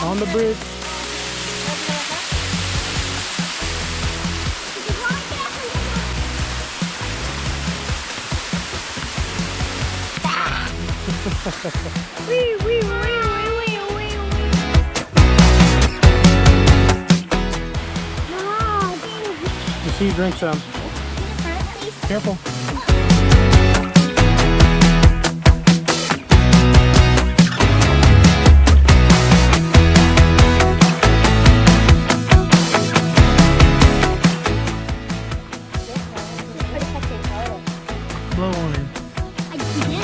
On the bridge. Wee, wee, wee, wee, wee, wee, wee. No, You see, drink some. Careful. Blow on it. I did.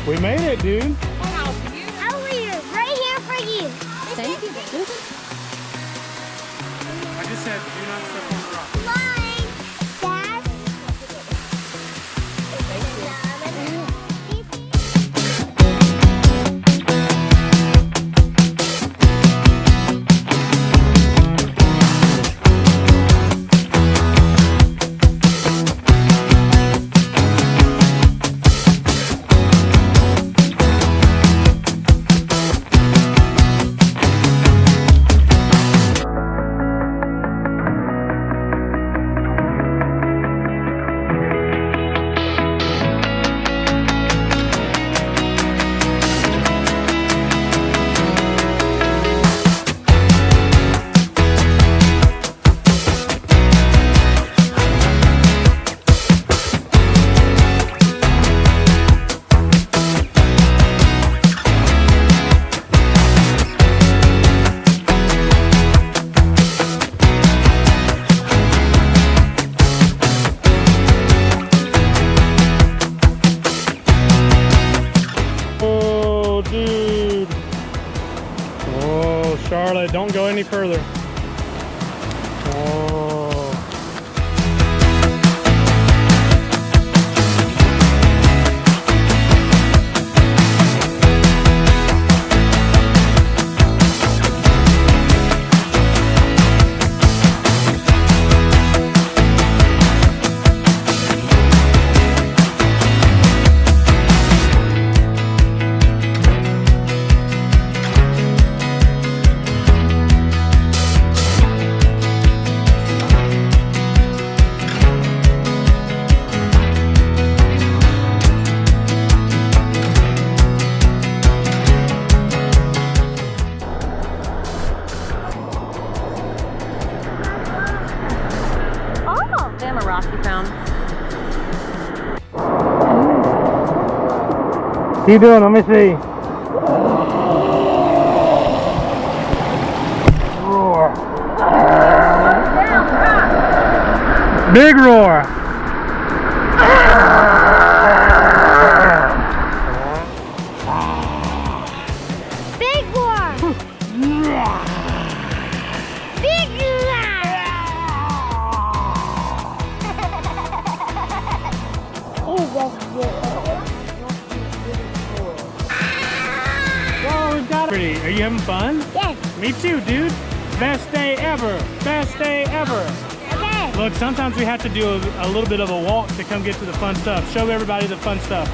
We made it, dude. Over here, right here for you. Thank you. I just said, do not step on the rock. Mine, Dad. Dude. Whoa, Charlotte, don't go any further. Whoa. Damn, a rock you found. Keep doing, let me see. Roar. Big roar. Big one. Big Whoa, we've got it. Pretty. Are you having fun? Yes. Me too, dude. Best day ever. Best day ever. Okay. Look, sometimes we have to do a little bit of a walk to come get to the fun stuff. Show everybody the fun stuff.